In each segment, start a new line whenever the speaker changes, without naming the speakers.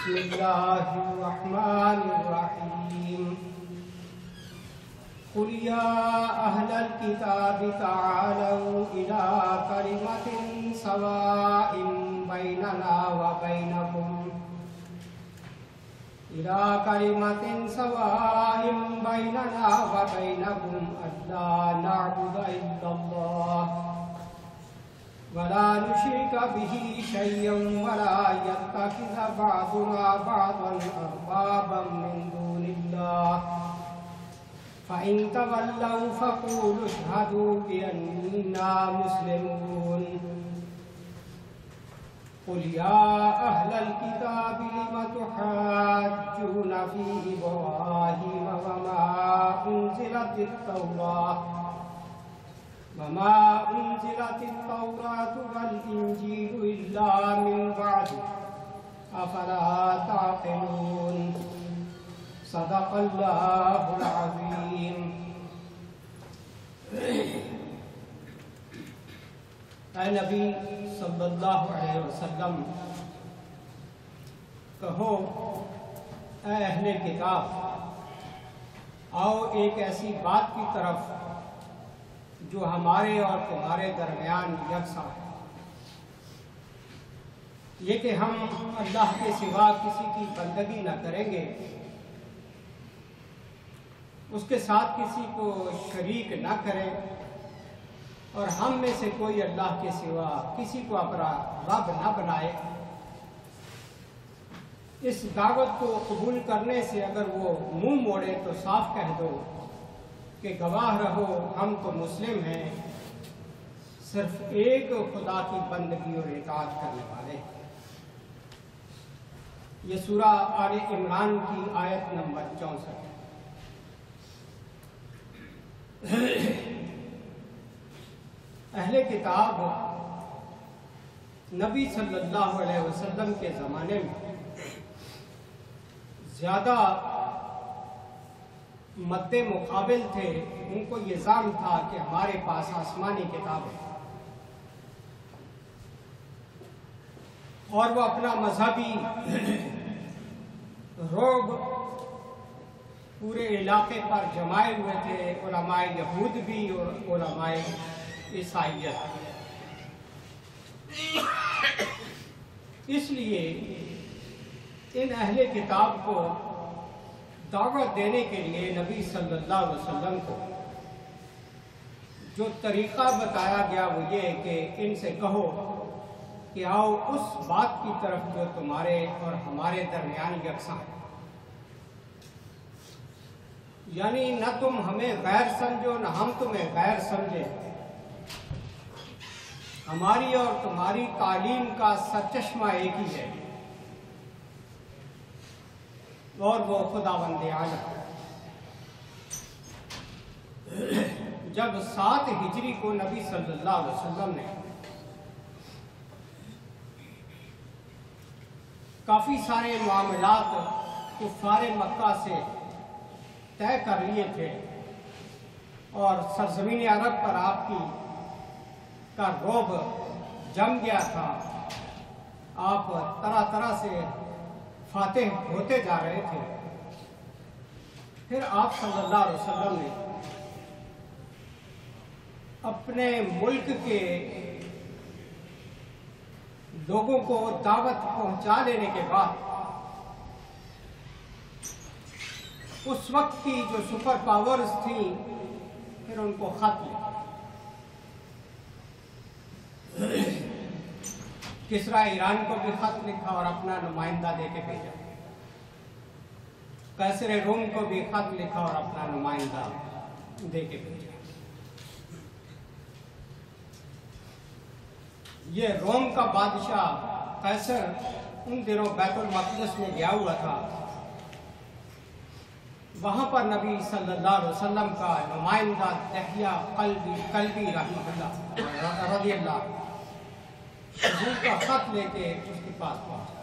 बिस्मिल्लाहिर्रहमानिर्रहीम। कुल या अहलल किताबि ताअलौ इला कलिमतिन सवाइन बैनना व बैनकुम अल्ला नअबुद इल्लल्लाह वला नुश्रिक बिही शय्यन वला यत्तखिज़ बअदुना बअदन अरबाबन मिन दूनिल्लाह फ़इन तवल्लौ फ़क़ूलू अशहदू बिअन्ना मुस्लिमून। कुल या अहलल किताबि लिम तुहाज्जून फ़ी इब्राहीम वमा उन्ज़िलतित तौरातु वल इंजीलु इल्ला मिन बअदि अफ़ला ताक़िलून। सदक़ल्लाहुल अज़ीम। ऐ नबी सल्लल्लाहु अलैहि वसल्लम, कहो ऐ अहले किताब, आओ एक ऐसी बात की तरफ जो हमारे और तुम्हारे दरमियान यकसा है, ये कि हम अल्लाह के सिवा किसी की बंदगी न करेंगे, उसके साथ किसी को शरीक न करें और हम में से कोई अल्लाह के सिवा किसी को अपना रब न बनाए। इस दावत को कबूल करने से अगर वो मुंह मोड़े तो साफ कह दो कि गवाह रहो हम तो मुस्लिम हैं, सिर्फ एक खुदा की बंदगी और इताअत करने वाले। ये सूरा आले इमरान की आयत नंबर 64। अहले किताब नबी सल्लल्लाहु अलैहि वसल्लम के ज़माने में ज़्यादा मद्दे मुकाबिल थे। उनको ये ज़ाम था कि हमारे पास आसमानी किताब है और वो अपना मजहबी रोब पूरे इलाके पर जमाए हुए थे, उलमाए यहूद भी और उलमाए ईसाइयत। इसलिए इन अहले किताब को दावत देने के लिए नबी सल्लल्लाहु अलैहि वसल्लम को जो तरीक़ा बताया गया वो ये कि इनसे कहो कि आओ उस बात की तरफ जो तुम्हारे और हमारे दरमियान यकसा है, यानी न तुम हमें गैर समझो न हम तुम्हें गैर समझे। हमारी और तुम्हारी तालीम का सरचश्मा एक ही है और वो खुदावंद आलम। जब 7 हिजरी को नबी सल्लल्लाहु अलैहि वसल्लम ने काफी सारे मामलात कुफ्फारे मक्का से तय कर लिए थे और सरजमीन अरब पर आपकी का रोब जम गया था, आप तरह तरह से फातेह होते जा रहे थे। फिर आप सल्लल्लाहु अलैहि वसल्लम ने अपने मुल्क के लोगों को दावत पहुंचा देने के बाद उस वक्त की जो सुपर पावर्स थी फिर उनको खत लिखा। किसरा ईरान को भी खत लिखा और अपना नुमाइंदा देके भेजा। कैसर रोम को भी खत लिखा और अपना नुमाइंदा देके भेजा। ये रोम का बादशाह कैसर उन दिनों बैतुल मक़दिस में गया हुआ था। वहां पर नबी सल्लल्लाहु अलैहि वसल्लम का नुमाइंदा दहिया कल्बी रज़ियल्लाहु हुज़ूर का खत लेके उसके पास पहुंचा।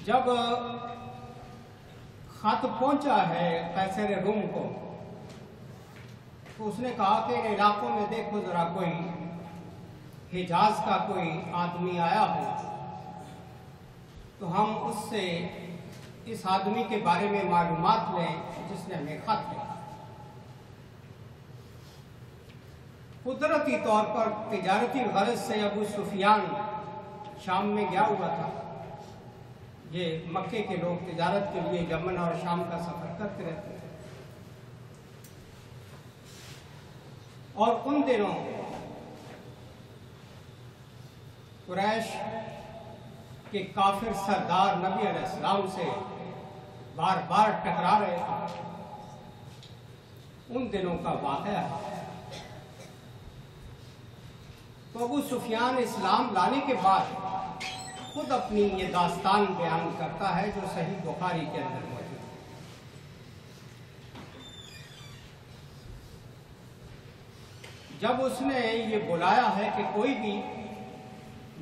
जब खत पहुंचा है कैसर रूम को तो उसने कहा कि इन इलाकों में देखो जरा कोई हिजाज का कोई आदमी आया हो तो हम उससे इस आदमी के बारे में मालूमात लें जिसने हमें खत लिखा। कुदरती तौर पर तिजारती गरज से अबू सुफियान शाम में गया हुआ था। ये मक्के के लोग तिजारत के लिए यमन और शाम का सफर करते रहते थे, और उन दिनों कुरैश के काफिर सरदार नबी अलैहिस्सलाम से बार बार टकरा रहे थे। उन दिनों का वाक़या है। तो अबू सुफियान इस्लाम लाने के बाद खुद अपनी ये दास्तान बयान करता है जो सही बुखारी के अंदर मौजूद है। जब उसने ये बुलाया है कि कोई भी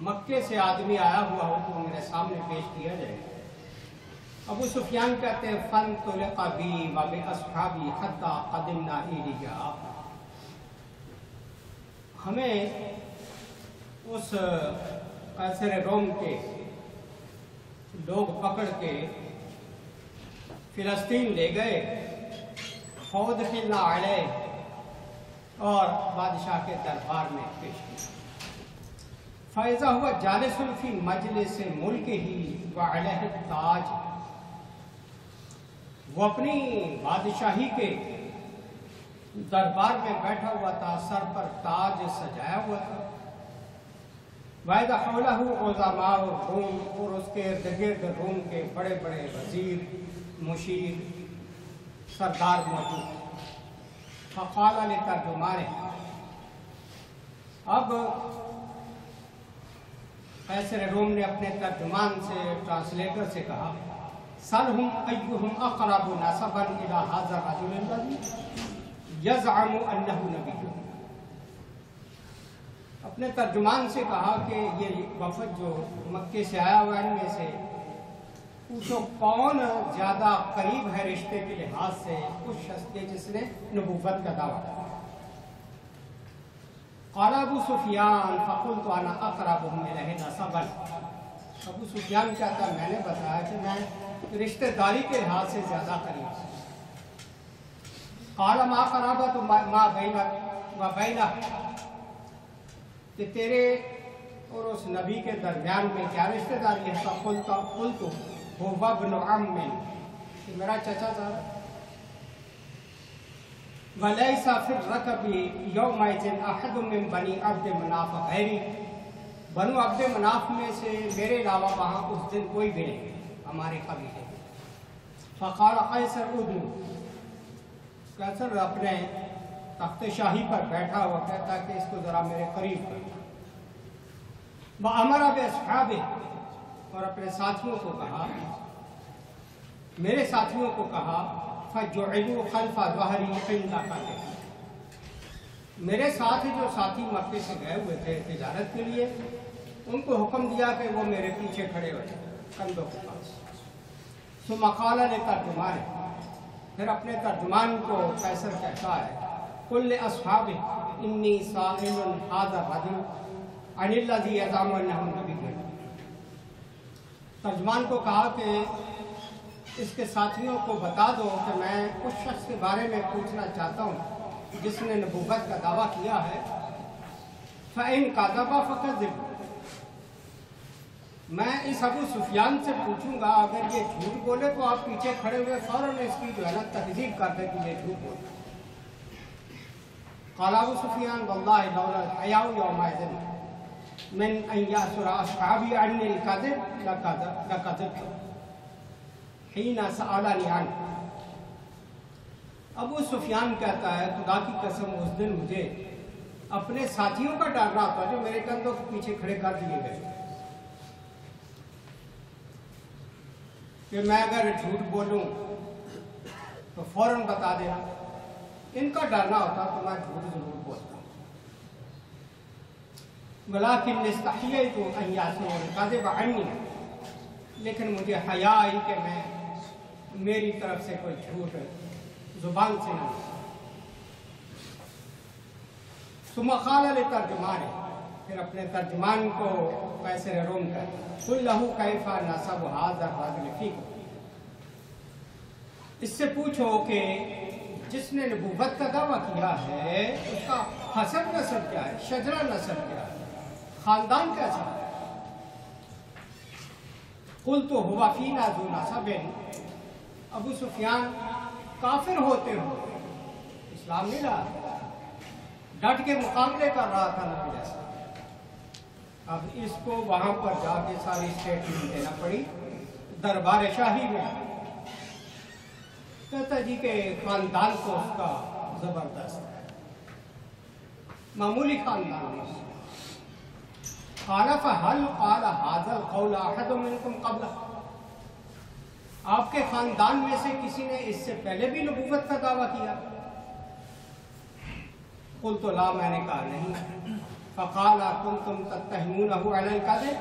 मक्के से आदमी आया हुआ हो तो मेरे सामने पेश किया जाए, अबू सुफियान कहते हैं फन तुलक़ा बी व बि अस्हाबी हत्ता क़दिमना इलिया। हमें उस कैसर रोम के लोग पकड़ के फिलिस्तीन ले गए, फौज खिलना आए और बादशाह के दरबार में पेश किया। फ़ैज़ा हुआ जालिसुन फ़ी मजलिस मुल्क ही व अलैहि ताज। वो अपनी बादशाही के दरबार में बैठा हुआ था, सर पर ताज सजाया हुआ था। वायदा हौलहु उज़मा रूम, और उसके इर्द गिर्द रूम के बड़े बड़े वज़ीर मुशीर सरदार मौजूद थे। फ़क़ाल लितर्जुमाने, अब कैसर रोम ने अपने तर्जुमान से, ट्रांसलेटर से कहा, सलहुम अय्युहुम अक़रबु नसबन इला हाज़ा रजुल लज़ी यज़अमु अन्नहु नबिय्युन। अपने तर्जुमान से कहा कि ये वफ़द जो मक्के से आया हुआ है इनमें से पूछो कौन ज़्यादा करीब है रिश्ते के लिहाज से उस शख्स के जिसने नबूवत का दावा किया। क़ाल अबू सुफियान फ़क़ुल्तु अना अक़रबुहुम इलैहि नसबन। अबू सुफियान कहता, मैंने बताया कि मैं रिश्तेदारी के लिहाज से ज़्यादा करीब हूँ। क़ाल मा क़रबतु मा बैनक व बैनह, कि तेरे और उस नबी के दरमियान में क्या रिश्तेदारी है। फ़क़ुल्तु हुवा इब्नु अम्मी, कि मेरा चचा था। वलैसा फिर रकबी यौमइज़िन अहद मिन बनी अब्द मनाफ गैरी। बनु अब्द मनाफ में से मेरे अलावा वहाँ उस दिन कोई भी नहीं हमारे कबीले। फ़क़ाल कैसर उदनु, कैसर अपने तख्त शाही पर बैठा हुआ कहता कि इसको ज़रा मेरे करीब कर। वअमरा बिअस्हाबिही, और अपने साथियों को कहा, मेरे साथियों को कहा, फजुइलू खल्फ़ ज़हरी इंदा क़तिल। मेरे साथ जो साथी मक्के से गए हुए थे तिजारत के लिए, उनको हुक्म दिया कि वो मेरे पीछे खड़े हो जाए कंधों के पास। सुम्मा क़ाल लितर्जुमान, फिर अपने तर्जुमान को कैसर कहता है, कुल लिअस्हाबिही इन्नी साइलुन हाज़ा रजुल अनिल्लज़ी यज़अमु अन्नहु नबिय्युन। तर्जुमान को कहा कि इसके साथियों को बता दो कि मैं उस शख्स के बारे में पूछना चाहता हूँ जिसने नबूवत का दावा किया है। फ़इन कज़बा फ़कज़िब, मैं इस अबू सुफियान से पूछूंगा, अगर ये झूठ बोले तो आप पीछे खड़े हुए फौरन इसकी जो है ना तकज़ीब कर दे कि ये झूठ बोले। क़ाल अबू सुफियान वल्लाहि लौला हयाउ यौमइज़िन मिन अन यसरा अस्हाबी अन्निल कज़िब लकज़बतु हीना सअलनी अन्हु। अबू सुफियान कहता है, खुदा की कसम उस दिन मुझे अपने साथियों का डर रहा था जो मेरे कंधों के पीछे खड़े कर दिए गए, कि मैं अगर झूठ बोलूं तो फौरन बता देना। इनका डरना होता तो मैं झूठ जरूर बोलता। वलाकिन निस्तहियतु अन यासूर कज़िब अन्नी, लेकिन मुझे हया आई कि मैं मेरी तरफ से कोई झूठ जुबान से ना। सुम्मा क़ाल लितर्जुमान, फिर अपने तर्जुमान को कैसर रोम का कुल लहू कैफा नसब हाज़र रजुल फीकुम, इससे पूछो कि जिसने नबूवत का दावा किया है उसका हसब नस्ब क्या है, शजरा नस्ब क्या है, खानदान कैसा है। कुल तो हुआ फीना ज़ू नसबिन, अबू सुफियान काफिर होते हो इस्लाम नहीं रहा, डट के मुकाबले कर रहा था नबी जैसा। अब इसको वहां पर जाके सारी स्टेटमेंट देना पड़ी दरबार शाही में। कहता जी के खानदान को उसका जबरदस्त है, मामूली खानदान नहीं। खालफ हल काला हाजल कौला अहदुम मिनकुम क़ब्ला, आपके खानदान में से किसी ने इससे पहले भी नबूवत का दावा किया? कुल तो ला, मैंने कहा नहीं। फ़क़ाला कुंतुम तत्तहिमूनहु अलल कज़िब,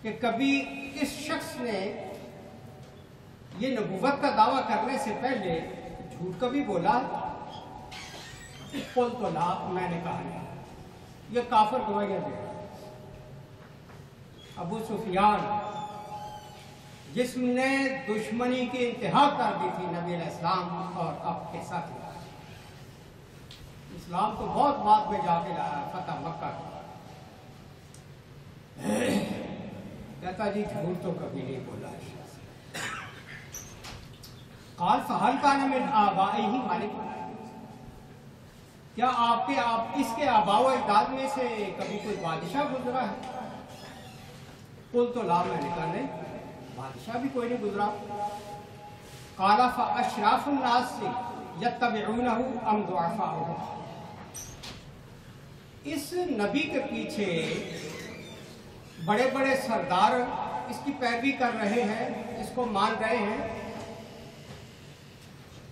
कि कभी इस शख्स ने ये नबूवत का दावा करने से पहले झूठ कभी बोला? कुल तो ला, मैंने कहा नहीं। ये काफिर गवाहियां दे रहा। अबू सुफियान जिसने दुश्मनी की इंतहा कर दी थी नबी अलैहिस्सलाम और आपके साथ, इस्लाम तो बहुत बाद में जाके लाया, फतह मक्का। कहता जी झूठ तो कभी नहीं बोला। काल फहल का नमिन आबाइही मालिक, क्या इसके आबाओ अजदाद में से कभी कोई बादशाह गुजरा है? कुल तो ला, मैंने कहा नहीं, बादशाह भी कोई नहीं गुजरा। काला फअशराफुन नास से यत्तबिऊनहु अम दुअफाहुम, इस नबी के पीछे बड़े बड़े सरदार इसकी पैरवी कर रहे हैं, इसको मान रहे हैं,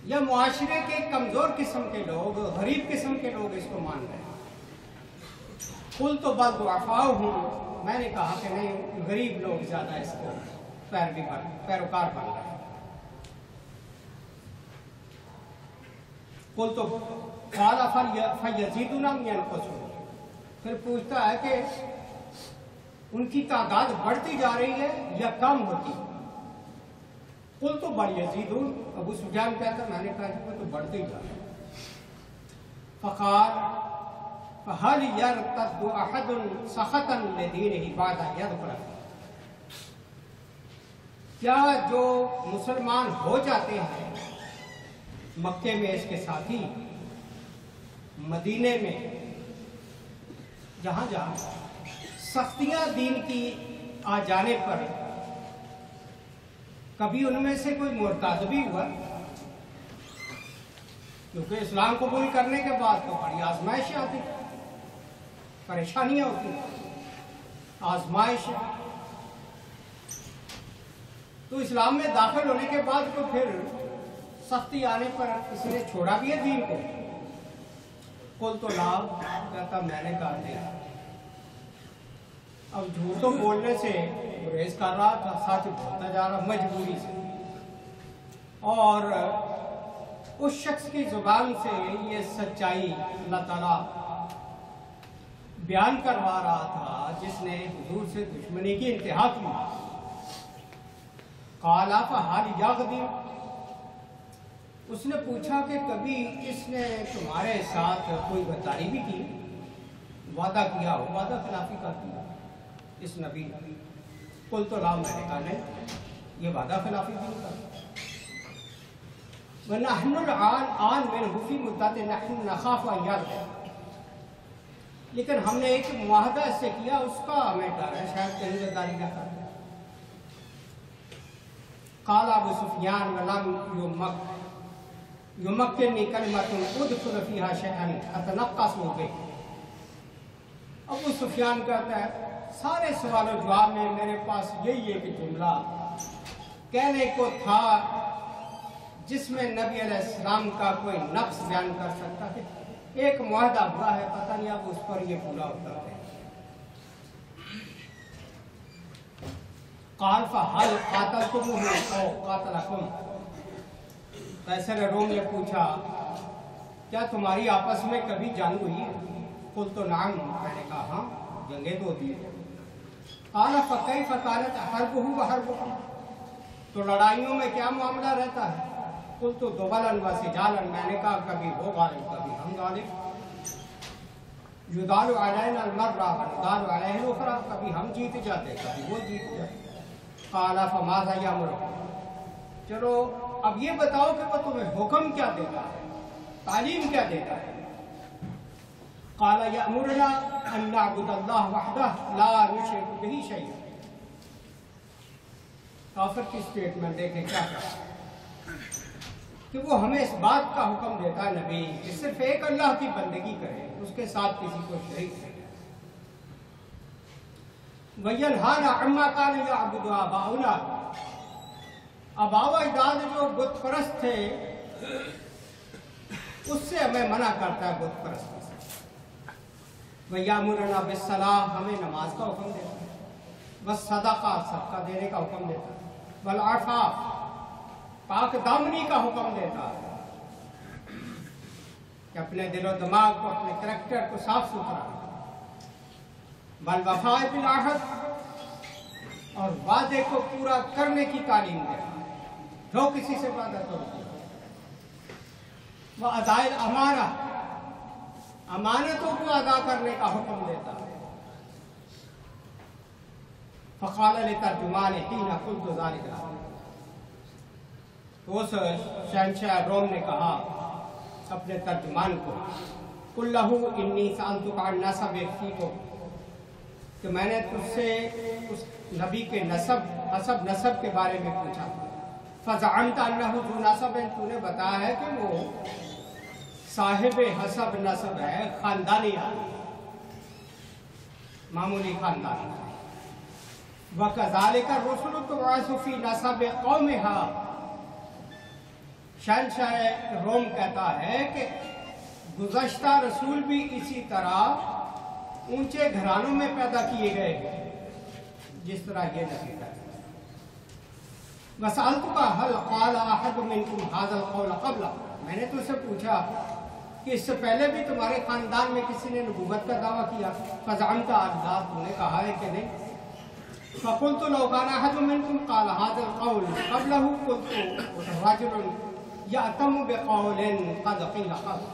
या मुआशरे के कमजोर किस्म के लोग, गरीब किस्म के लोग इसको मान रहे हैं? कुल तो बल दुअफाओ हूँ, मैंने कहा कि नहीं, गरीब लोग ज्यादा इसको पैरोकार बन रहे हैं। कुल तो फयज़ीदुना यनक़ुसून, फिर पूछता है कि उनकी तादाद बढ़ती जा रही है या कम होती है? कुल तो बल यज़ीदून, अबू सुफियान कहता, मैंने कहा तो बढ़ते ही जा रहे। फ़क़ाल फहल यरतद्दु अहदुन सख़तन लिदीनिही बअद अन यदख़ुल, क्या जो मुसलमान हो जाते हैं मक्के में इसके साथी, मदीने में जहां जहां सख्तियां दीन की आ जाने पर, कभी उनमें से कोई मुर्ताद भी हुआ? क्योंकि इस्लाम कबूल करने के बाद तो बड़ी आजमाइशें आती, परेशानियां होती, आजमाइश। तो इस्लाम में दाखिल होने के बाद तो फिर सख्ती आने पर किसी ने छोड़ा भी है दीन को? कुल तो लाभ, कहता मैंने कहा नहीं। अब झूठ तो बोलने से गुरेज कर रहा था, सच बोलता जा रहा मजबूरी से, और उस शख्स की जुबान से ये सच्चाई अल्लाह ताला बयान करवा रहा था जिसने हुजूर से दुश्मनी की इंतहा की। काला फहल यग़दी, उसने पूछा कि कभी इसने तुम्हारे साथ कोई गद्दारी भी की, वादा किया हो, वादा खिलाफी करती है इस नबी? कुल तो ला, मैंने कहा नहीं, ये वादा खिलाफी भी नहीं करता। वनहनुल आन मिनहु फी मुद्दत नहनु नखाफु अन यग़दर, लेकिन हमने एक मुआहदा इससे किया, उसका हमें डर है शायद कहीं गद्दारी ना कर। काला अबू सुफियान वलम युमक्किनी कलिमतुन उदखुल फीहा शैअन अतनक्कसु बिही, अबू सुफियान कहता है सारे सवालों जवाब में मेरे पास यही एक जुमला कहने को था जिसमें नबी अलैहिस्सलाम का कोई नक्स बयान कर सकता है। एक मुआहदा हुआ है, पता नहीं अब उस पर ये पूरा होता है। क़ाल फहल क़ातलतुमूहु औ क़ातलकुम, कैसर रोम ने पूछा क्या तुम्हारी आपस में कभी जंग हुई है? कुल तो नाम, मैंने कहा हाँ। जंगें तो होती है। काला फ़कई फ़कानत हर्बहु व हर्बुकुम, तो लड़ाइयों में क्या मामला रहता है? कुल तो दुगलन व सिजालन, मैंने कहा कभी वो गालिब कभी हम गालिब। युदालु अलैना अल-मर्रा व युदालु अलैहिल उखरा, कभी हम जीत जाते कभी वो जीत जाते। काला फमाज़ा यअमुरुकुम, चलो अब ये बताओ कि वो तुम्हें हुक्म क्या देता है, तालीम क्या देता है? काला यअमुरुना अन नअबुदल्लाह वहदह ला नुशरिकु बिही शैअन। काफिर की स्टेटमेंट देखें क्या कहता है कि वो हमें इस बात का हुक्म देता है नबी कि सिर्फ एक अल्लाह की बंदगी करें, उसके साथ किसी को शरीक नहीं। वयनहाना अम्मा कान यअबुदु आबाउना, आबा अजदाद जो बुत परस्त थे उससे हमें मना करता है, बुत परस्त से। वयअमुरुना बिस्सलाह, हमें नमाज का हुक्म देता है, बस सदका सदका देने का हुक्म देता है, वल आफाफ पाक दामनी का हुक्म देता है कि अपने दिलो दिमाग को, अपने करैक्टर को साफ सुथरा, वल वफाए बिल अहद, और वादे को पूरा करने की तालीम देता है, जो किसी से वादा करो। वह अदाए अमाना, अमानतों को अदा करने का हुक्म देता है। फ़क़ाल लितर्जुमान हीना क़ुल्तु ज़ालिका, तो उस शहंशाह रोम ने कहा अपने तर्जुमान को, कुल लहू इन्नी सअल्तुका अन नसबि फ़ीकुम, कि मैंने तुझसे उस नबी के नसब हसब नसब के बारे में पूछा। फ़ज़अमत अन्नहु ज़ू नसब, तूने बताया है कि वो साहिब हसब नसब है, खानदानी आदमी, मामूली खानदान। वकज़ालिका रुसुलु तुबअसु फ़ी नसब क़ौमिहा, शहंशाह रोम कहता है कि गुज़श्ता रसूल भी इसी तरह ऊंचे घरानों में पैदा किए गए जिस तरह ये नबी था। वसअलतुका हल क़ाला अहद मिनकुम हाज़ल क़ौल क़ब्ल, मैंने तुझसे पूछा कि इससे पहले भी तुम्हारे खानदान में किसी ने नबूवत का दावा किया? फ़ज़अमत अल्लाह, तूने कहा है कि नहीं। फ़क़ुल्तु लौ काना अहदुम मिनकुम क़ाला हाज़ल क़ौल क़ब्लहु क़ुल्तु रजुलुन यअतमु बिक़ौलिन क़द क़ील क़ब्ल,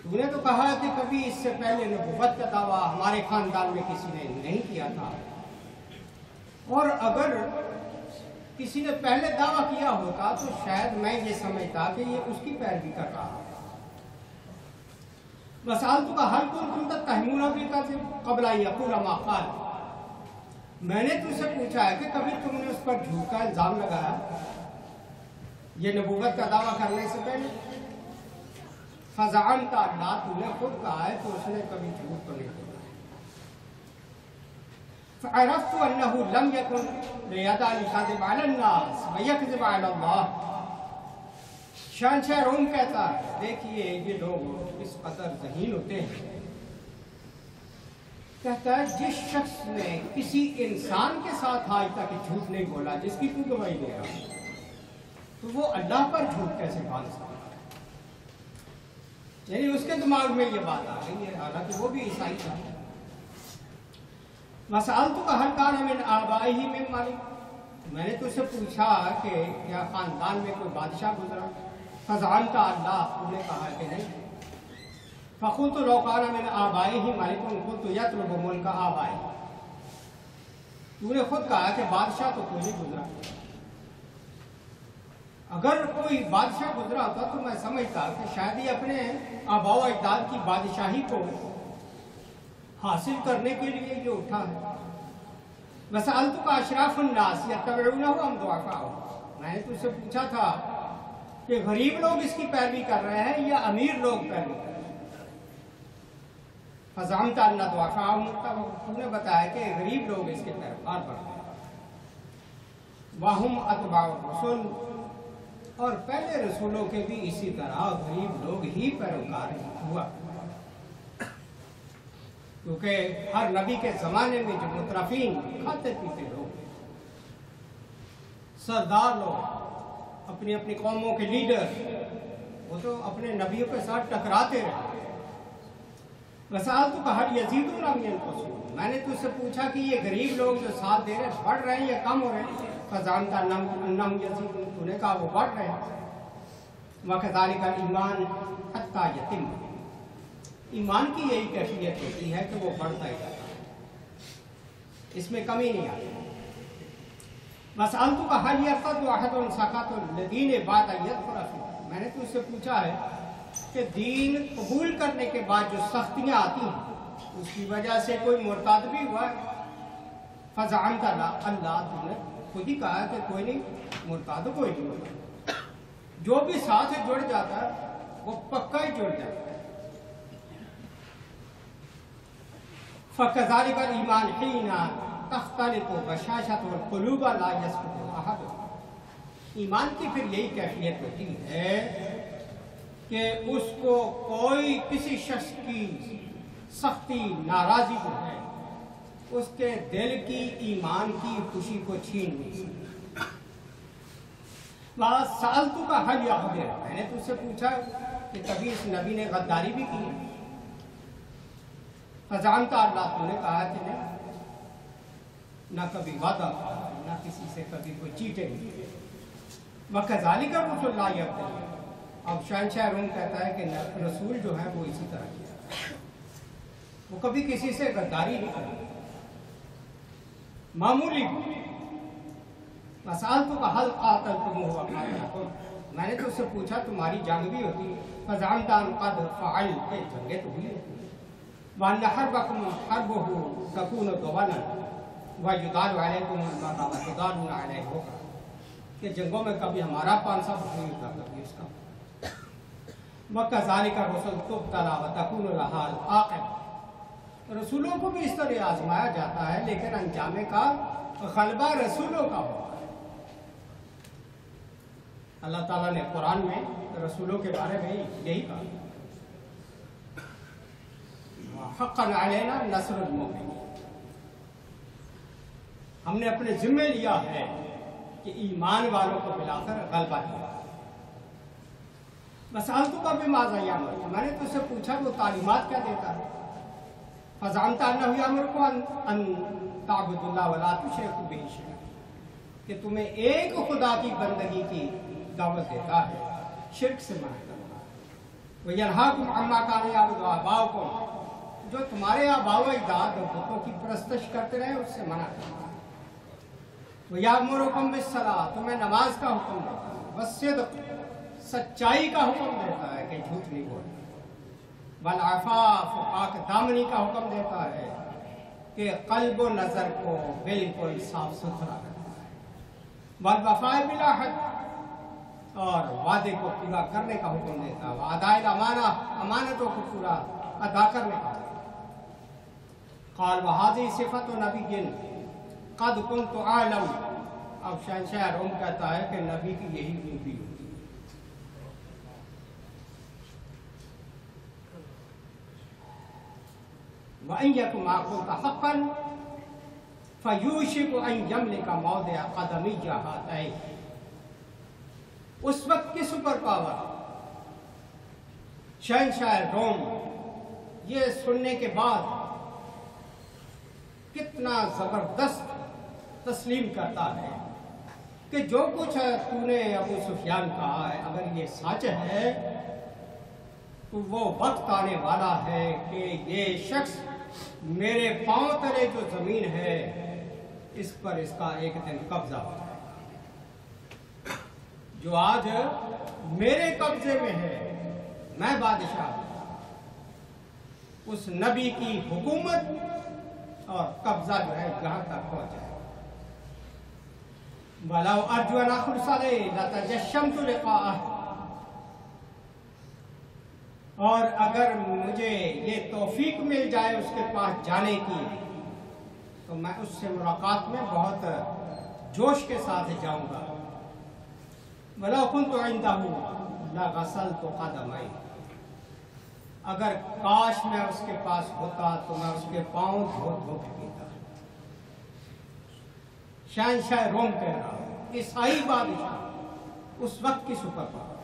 तूने तो कहा कि कभी इससे पहले नबूवत का दावा हमारे खानदान में किसी ने नहीं किया था, और अगर किसी ने पहले दावा किया होता तो शायद मैं ये समझता कि ये उसकी पैरवी कर रहा है। वसअलतुका हल कुंतुम तत्तहिमूना बिल कज़िब क़ब्ल अन यक़ूला मा क़ाल, मैंने तुझसे पूछा है कि कभी तुमने उस पर झूठ का इल्जाम लगाया ये नबूवत का दावा करने से पहले? फ़ज़अमत अल्लाह, तूने खुद कहा है तो उसने कभी झूठ तो नहीं बोला। फ़अरफ़्तु अन्नहु लम यकुन लियदअ अल-कज़िब अला अन्नास व यकज़िब अला अल्लाह, शहंशाह रोम कहता है देखिए ये लोग इस कदर ज़हीन होते हैं, कहता है जिस शख्स ने किसी इंसान के साथ आज तक झूठ नहीं बोला जिसकी तू गवाही दे रहा है, तो वो अल्लाह पर झूठ कैसे बांध सकता है? यानी उसके दिमाग में ये बात आ गई है, हालांकि वो भी ईसाई था। वसअलतुका हल काना मिन आबाइही मिन मलिक, मैंने तुझसे पूछा कि क्या खानदान में कोई बादशाह गुजरा? फ़ज़अमत अल्लाह, तूने कहा कि नहीं। फ़क़ुल्तु लौ काना मिन आबाइही मलिकुन क़ुल्तु यतलुबु मुल्का आबाई, तूने खुद कहा कि बादशाह तो कोई नहीं गुजरा, अगर कोई बादशाह गुजरा होता तो मैं समझता कि शायद ही अपने आबा व अजदाद की बादशाही को हासिल करने के लिए ये उठा है। वसअलतुका अशराफुन नास यत्तबिऊनहु अम दुअफ़ाउ, मैंने तुझसे पूछा था कि गरीब लोग इसकी पैरवी कर रहे हैं या अमीर लोग पैरवी कर रहे हैं? फ़ज़अमत अन्ना दुअफ़ाउ मुत्तबअ, तूने बताया कि गरीब लोग इसके पैरवीकार बन रहे हैं। वहुम अतबाउर रसूल, और पहले रसूलों के भी इसी तरह गरीब लोग ही पैरोकार हुआ, क्योंकि हर नबी के ज़माने में जो मुतरफीन खाते पीते लोग, सरदार लोग, अपनी अपनी कौमों के लीडर, वो तो अपने नबियों के साथ टकराते रहे, वसाल तो कहा यजीदुन अम यनकुसून, मैंने तुझसे पूछा कि ये गरीब लोग जो साथ दे रहे बढ़ रहे हैं या कम हो रहे हैं? फजानता नम यजीदुन, तूने कहा वो बढ़ रहे हैं। वकज़ालिका ईमान हत्ता यतिम, ईमान की यही कैफियत होती है कि वो बढ़ता ही जाता है, इसमें कमी नहीं आती। वसअलतु का हल यरतद अहदुन सकातुल लदीन बाद यदखुल, मैंने तुझसे पूछा है कि दीन कबूल करने के बाद जो सख्तियाँ आती हैं उसकी वजह से कोई मुर्ताद भी हुआ है? फज़अमता अल्लाह, तुमने खुद ही कहा कि कोई नहीं मुर्ताद, कोई नहीं होता। जो भी साथ जुड़ जाता है वो पक्का ही जुड़ जाता है। फ़कज़ालिका ईमान हीना तख्तलितु बशाशतुल क़ुलूब ला यस्कुतु अहद, ईमान की फिर यही कैफियत होती है कि उसको कोई किसी शख्स की सख्ती नाराज़ी जो है उसके दिल की ईमान की खुशी को छीन नहीं सकती। सालतू का हल यक़दिर, मैंने तुझसे पूछा कि कभी इस नबी ने गद्दारी भी की? फज़ानता अल्लाह, तूने कहा कि नहीं, ना कभी वादा ना किसी से कभी कोई चीटिंग। वकज़ालिका रसूलुल्लाह यक़दिर, अब शहंशाह रूम कहता है कि रसूल जो है वो इसी तरह किया, वो कभी किसी से गद्दारी नहीं करता, मामूली। मसालतु का हल क़ातलतुम हुआ क़ातलकुम, मैंने तो उससे पूछा तुम्हारी जंग भी होती है? फ़ज़अमता क़द फ़अल, जंगें तो हुई होती हैं। वअन्न हर्बकुम हर्बुहु तकूनु दवलन व युदालु अलैकुम व तुदालून अलैहि, कि जंगों में कभी हमारा पांसा नहीं होता कभी उसका। वकज़ालिका रसूल तुब्तला व तकूनु लहाल आक़िबा, रसूलों को भी इस तरह आजमाया जाता है लेकिन अंजामे का गलबा रसूलों का होता है। अल्लाह ताला ने कुरान में रसूलों के बारे में यही कहा, हक़्क़न अलैना नस्रुल मोमिनीन, हमने अपने जिम्मे लिया है कि ईमान वालों को मिलाकर गलबा दिया। मसालतों का भी माज़ा, मैंने तुझसे पूछा वो तालीमात क्या देता है? फ़ज़अमता अन्नहु यअमुरुकुम अन तअबुदुल्लाह व ला तुशरिकू बिही शैअन, कि तुम्हें एक खुदा की बंदगी की दावत देता है, शिर्क से मना करता है। व यनहाकुम अम्मा कान यअबुदु आबाउकुम, जो तुम्हारे आबाओ अजदाद बुतों की परस्तिश करते रहे उससे मना करता है। व यअमुरुकुम बिस्सलाह, तुम्हें नमाज का हुक्म देता है। वस्सिद्क़, सच्चाई का हुक्म देता है कि झूठ नहीं बोलना। वल आफाफ, पाक दामनी का हुक्म देता है कि कल्ब व नज़र को बिल्कुल साफ सुथरा रखना है। वल वफ़ाए बिल अहद, और वादे को पूरा करने का हुक्म देता है। अदाए अमाना, अमानतों को पूरा अदा करने का। क़ाल व हाज़िही सिफ़तु नबिय्यिन क़द कुन्तु अअलम, अब शहंशाह रोम कहता है कि नबी की यही खूबी होती है। वअन यकुन मा कुन्त हक़्क़न फ़यूशिकु अन यमलिका मौदिअ क़दमिय्या हातैन, उस वक्त की सुपर पावर शहंशाह रोम ये सुनने के बाद कितना जबरदस्त तस्लीम करता है कि जो कुछ तूने अबू सुफियान कहा है अगर ये सच है तो वो वक्त आने वाला है कि ये शख्स मेरे पांव तले जो जमीन है इस पर इसका एक दिन कब्जा हो जाएगा। जो आज मेरे कब्जे में है, मैं बादशाह, उस नबी की हुकूमत और कब्जा जो है जहां तक पहुंच जाएगा। वलाउ अर्जु अन अख़लुसा लह लतजश्शमतु लिक़ाअह, और अगर मुझे ये तौफीक मिल जाए उसके पास जाने की तो मैं उससे मुलाकात में बहुत जोश के साथ जाऊंगा। वला कुन्तु इंदहु लग़सलतु क़दमैहि, अगर काश मैं उसके पास होता तो मैं उसके पांव धो धो के पीता। शहंशाह रोम कह रहा हूं, ईसाई बादशाह उस वक्त की सुपर पावर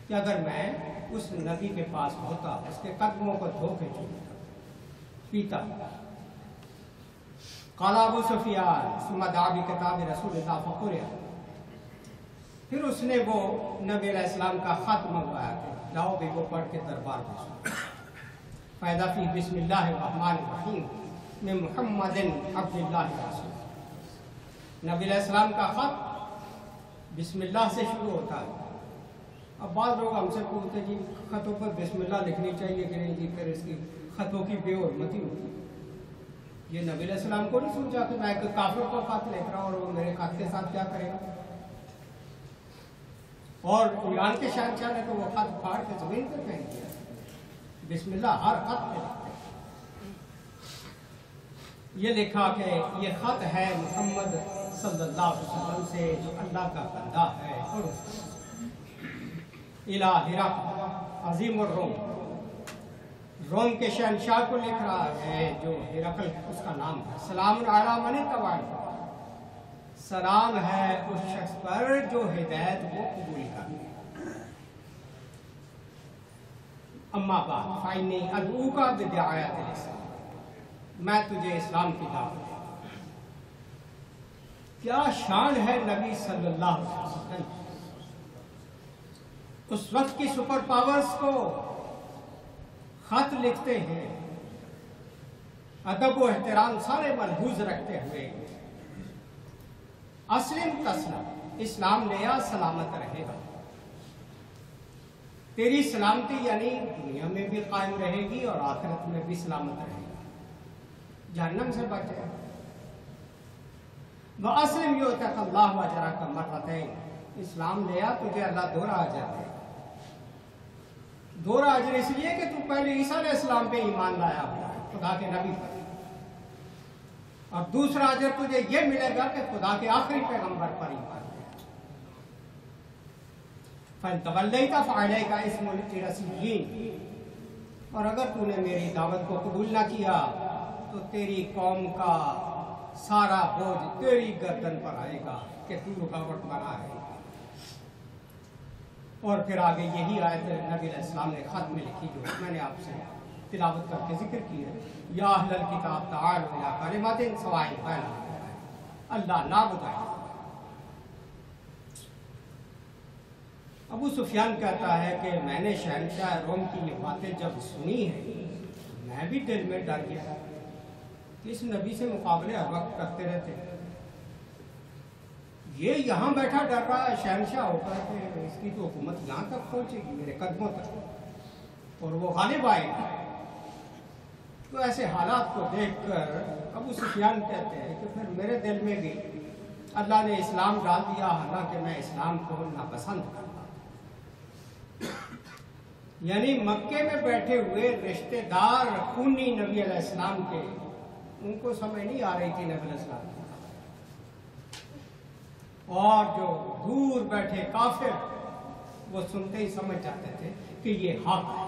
कि अगर मैं उस नदी के पास होता, उसके कदमों को धो के पीता। काला अबू सुफियान सुमदाबी किताब रसूलुल्लाह फकुरिया, फिर उसने वो नबी अलैहिस्सलाम का खत मंगवाया, लाओ भी वो पढ़ के दरबार में सुनो। फ़ायदा फी बिस्मिल्लाहिर्रहमानिर्रहीम में मुहम्मदिन अब्दुल्लाह रसूल। नबी अलैहिस्सलाम का खत बिस्मिल्लाह से शुरू होता है। अब बाद लोग हमसे पूछते जी खतों पर बिस्मिल्लाह लिखनी चाहिए कि नहीं जी, फिर इसकी खतों की बेहरमती होती है। ये नबी अलैहिस्सलाम को नहीं सोचा कि मैं काफिर को खत लिख रहा हूँ और वो मेरे खत के साथ क्या करेगा। और ईरान के शहंशाह ने तो वो खत फाड़ के जमीन पर फेंक दिया। बिस्मिल्लाह हर खत में लिखते हैं। ये लिखा कि ये खत है मोहम्मद सल्लल्लाहु अलैहि वसल्लम से, जो अल्लाह का बंदा है, और इला हिरक़ल अज़ीम और रोम के शहंशाह को लिख रहा है, जो हिरक़ल उसका नाम है। सलाम अला मन इत्तबा, सलाम है उस शख्स पर जो हिदायत को कबूल करे। अम्मा बाद फ़इन्नी अदऊका बिदायतिल इस्लाम, मैं तुझे इस्लाम की दावत देता हूं। क्या शान है नबी सल्लल्लाहु अलैहि वसल्लम। उस वक्त की सुपर पावर्स को खत लिखते हैं, अदब व एहतराम सारे मलहूज रखते हुए, अस्लिम तस्लम, इस्लाम ले आ सलामत रहेगा। तेरी सलामती यानी दुनिया में भी कायम रहेगी और आखिरत में भी सलामत रहेगा, जहन्नम से बचे। व अस्लिम युतक़ल्लाहु अजरक मर्रतैन, इस्लाम ले आ तुझे अल्लाह दोहरा अजर देगा। दोहरा अजर इसलिए कि तू पहले ईसा अलैहिस्सलाम पे ईमान लाया हुआ है, खुदा के नबी पर, और दूसरा अजर तुझे ये मिलेगा कि खुदा के आखिरी पैगंबर पर ईमान लाया। फन्तवल्लैता फ़अलैका इस्मुल रसीयीन, और अगर तूने मेरी दावत को कबूल ना किया तो तेरी कौम का सारा बोझ तेरी गर्दन पर आएगा कि तू रुकावट बना है। और फिर आगे यही आयत नबी अलैहिस्सलाम ने खत में लिखी, जो मैंने आपसे तिलावत करके जिक्र की है। या अहलल किताब ताअलू इला कलिमतिन सवाइन बैनना अल्लाह नाबुदा। अबू सुफियान कहता है कि मैंने शहंशाह रोम की ये बातें जब सुनी हैं, मैं भी दिल में डर गया। इस नबी से मुकाबले हर वक्त करते रहते हैं, ये यहाँ बैठा डर रहा है शहंशाह होकर के इसकी तो हुकूमत यहाँ तक पहुँचेगी, मेरे कदमों तक, और वो गालिब आएगा। तो ऐसे हालात को देखकर अबू सुफियान कहते हैं कि फिर मेरे दिल में भी अल्लाह ने इस्लाम डाल दिया, हालांकि मैं इस्लाम को नापसंद करता। यानी मक्के में बैठे हुए रिश्तेदार खूनी नबी अलैहिस्सलाम के, उनको समझ नहीं आ रही थी नबी अलैहिस्सलाम, और जो दूर बैठे काफिर वो सुनते ही समझ जाते थे कि ये हक है।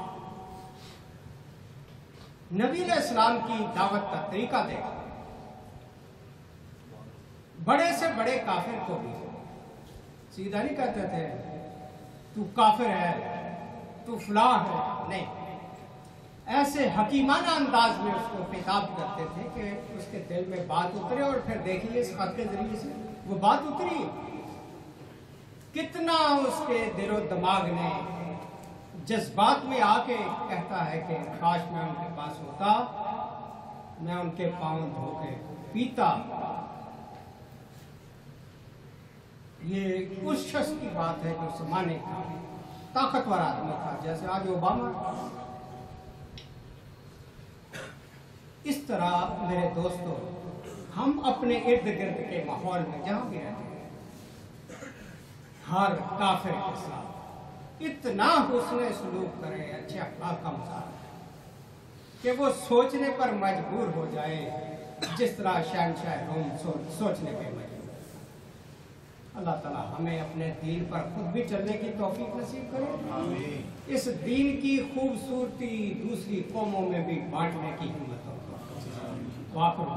नबी अलैहिस्सलाम की दावत का तरीका देखा, बड़े से बड़े काफिर को भी सीधा नहीं कहते थे तू काफिर है, तू फलां है, नहीं, ऐसे हकीमाना अंदाज में उसको खिताब करते थे कि उसके दिल में बात उतरे। और फिर देखिए इस खत के जरिए से वो बात उतरी, कितना उसके दिलो दिमाग ने जज्बात में आके कहता है कि काश मैं उनके पास होता, मैं उनके पांव धो के पीता। ये उस शख्स की बात है जो जमाने का ताकतवर आदमी था, जैसे आज ओबामा। इस तरह मेरे दोस्तों, हम अपने इर्द गिर्द के माहौल में जहां भी रहते हैं, हर काफिर के साथ इतना हुस्न सलूक करें, अच्छे अखलाक का मुजाहरा कि वो सोचने पर मजबूर हो जाए जिस तरह शहंशाह रोम सोचने पे मजबूर। अल्लाह ताला हमें अपने दीन पर खुद भी चलने की तौफीक नसीब करे, इस दीन की खूबसूरती दूसरी कौमों में भी बांटने की हिम्मत हो। वाक़िअ